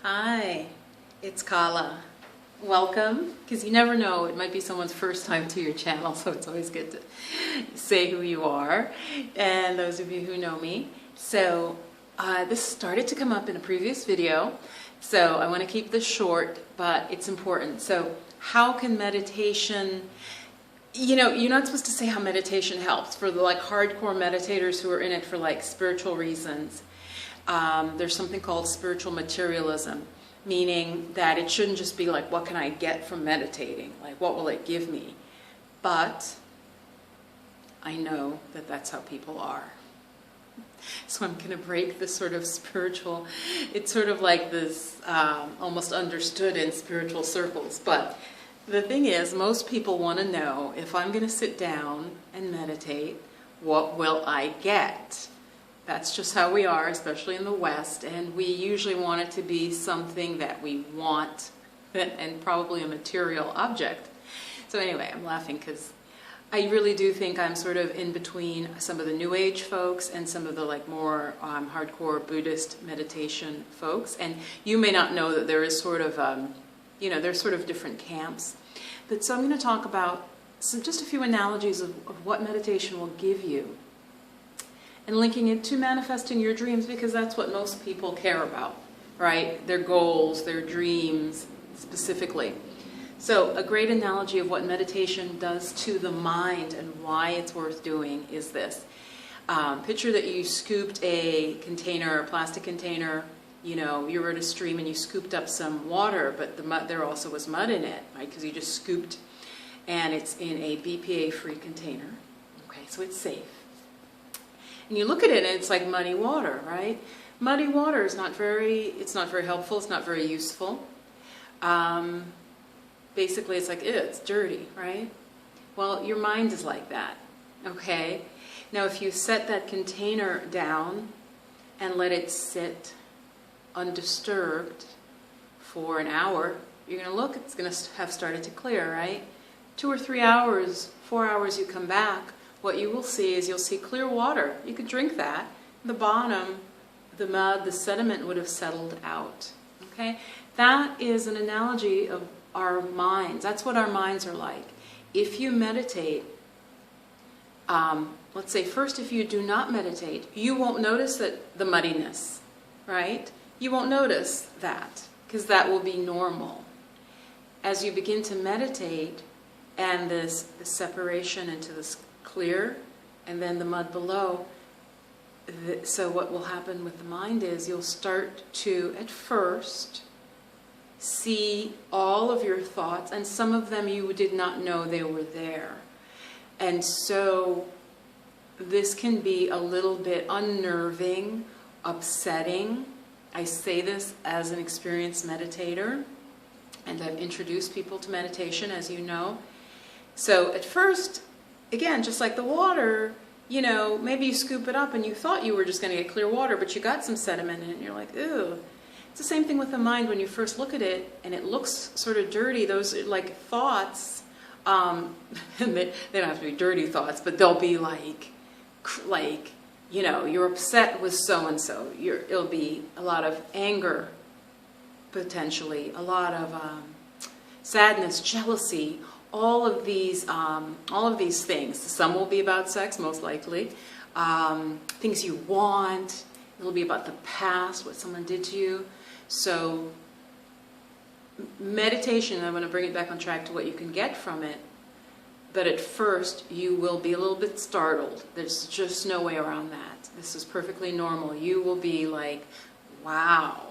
Hi, it's Kala. Welcome, because you never know, it might be someone's first time to your channel, so it's always good to say who you are, and those of you who know me. So this started to come up in a previous video, so I want to keep this short, but it's important. So how can meditation, you're not supposed to say how meditation helps. For the hardcore meditators who are in it for spiritual reasons, there's something called spiritual materialism, meaning that it shouldn't just be what can I get from meditating? What will it give me? But I know that that's how people are. So I'm going to break this sort of spiritual, it's sort of like this almost understood in spiritual circles. But the thing is, most people want to know, if I'm going to sit down and meditate, what will I get? That's just how we are, especially in the West, and we usually want it to be something that we want, and probably a material object. So anyway, I'm laughing because I really do think I'm sort of in between some of the New Age folks and some of the more hardcore Buddhist meditation folks. And you may not know that there is sort of, there's sort of different camps. But so I'm going to talk about just a few analogies of what meditation will give you, and linking it to manifesting your dreams, because that's what most people care about, right? Their goals, their dreams, specifically. So a great analogy of what meditation does to the mind and why it's worth doing is this. Picture that you scooped a container, a plastic container, you were at a stream and you scooped up some water, but the mud, there also was mud in it, right? Because you just scooped, and it's in a BPA-free container. Okay, so it's safe. And you look at it and it's like muddy water, right? Muddy water is it's not very helpful, it's not very useful. Basically it's it's dirty, right? Well, your mind is like that, okay? Now if you set that container down and let it sit undisturbed for an hour, you're going to look, it's going to have started to clear, right? 2 or 3 hours, 4 hours you come back, what you will see is you'll see clear water. You could drink that. The bottom, the mud, the sediment would have settled out. Okay? That is an analogy of our minds. That's what our minds are like. If you meditate, let's say first if you do not meditate, you won't notice the muddiness, right? You won't notice that, because that will be normal. As you begin to meditate, and this separation into this clear, and then the mud below. So what will happen with the mind is you'll start to, at first, see all of your thoughts, and some of them you did not know they were there. And so this can be a little bit unnerving, upsetting. I say this as an experienced meditator, and I've introduced people to meditation, as you know. So at first, again, just like the water, maybe you scoop it up and you thought you were just going to get clear water, but you got some sediment in it and you're like, ew. It's the same thing with the mind. When you first look at it and it looks sort of dirty, those thoughts, they don't have to be dirty thoughts, but they'll be you're upset with so-and-so. It'll be a lot of anger, potentially, a lot of sadness, jealousy, all of these things. Some will be about sex, most likely. Things you want. It'll be about the past, what someone did to you. So meditation, I'm going to bring it back on track to what you can get from it. But at first, you will be a little bit startled. There's just no way around that. This is perfectly normal. You will be like, wow,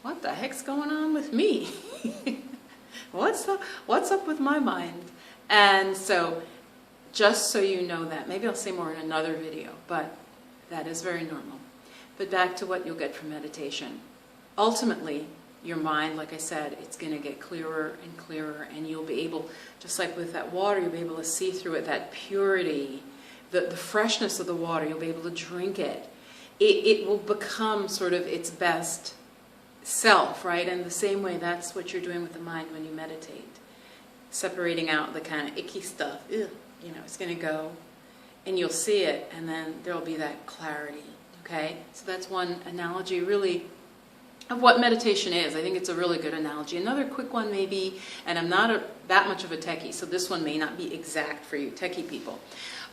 what the heck's going on with me? What's up with my mind? And so, just so you know that, maybe I'll say more in another video, but that is very normal. But back to what you'll get from meditation. Ultimately, your mind, like I said, it's going to get clearer and clearer, and you'll be able, just like with that water, you'll be able to see through it, that purity, the freshness of the water, you'll be able to drink it. It will become sort of its best self, right? And the same way, that's what you're doing with the mind when you meditate. Separating out the kind of icky stuff. It's going to go, and you'll see it, and then there'll be that clarity, okay? So that's one analogy, really of what meditation is. I think it's a really good analogy. Another quick one maybe, and I'm not that much of a techie, so this one may not be exact for you techie people.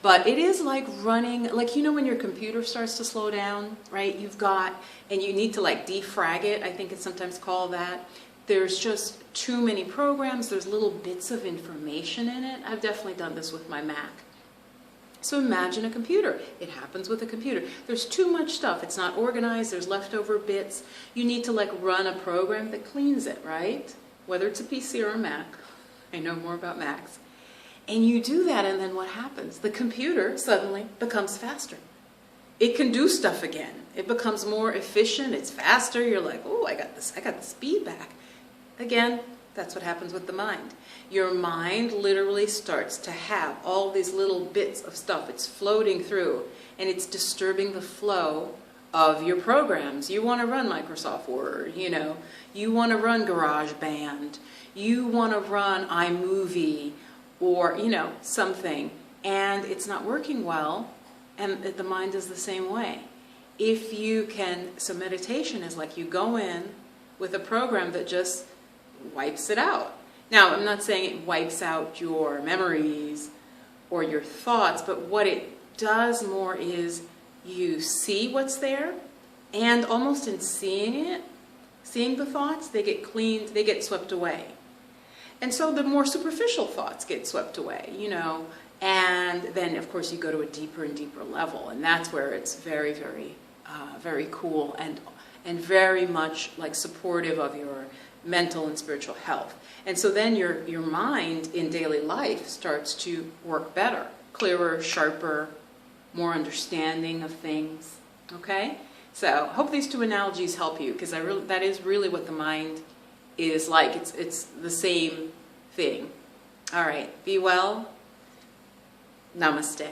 But it is like running, like, you know, when your computer starts to slow down, right? And you need to like defrag it, I think it's sometimes called that. There's just too many programs, there's little bits of information in it. I've definitely done this with my Mac. So imagine a computer. It happens with a computer. There's too much stuff. It's not organized. There's leftover bits. You need to like run a program that cleans it, right? Whether it's a PC or a Mac. I know more about Macs. And you do that, and then what happens? The computer suddenly becomes faster. It can do stuff again. It becomes more efficient. It's faster. You're like, oh, I got the speed back. Again, that's what happens with the mind. Your mind literally starts to have all these little bits of stuff. It's floating through, and it's disturbing the flow of your programs. You want to run Microsoft Word, you know. You want to run GarageBand. You want to run iMovie or, you know, something. And it's not working well, and the mind is the same way. If you can, so meditation is like you go in with a program that just wipes it out. Now, I'm not saying it wipes out your memories or your thoughts, but what it does more is you see what's there, and almost in seeing it, seeing the thoughts, they get cleaned, they get swept away. And so the more superficial thoughts get swept away, you know, and then of course you go to a deeper and deeper level, and that's where it's very, very, very cool and very much like supportive of your mental and spiritual health. And so then your mind in daily life starts to work better, clearer, sharper, more understanding of things. Okay? So I hope these two analogies help you, because that is really what the mind is like. It's the same thing. All right. Be well. Namaste.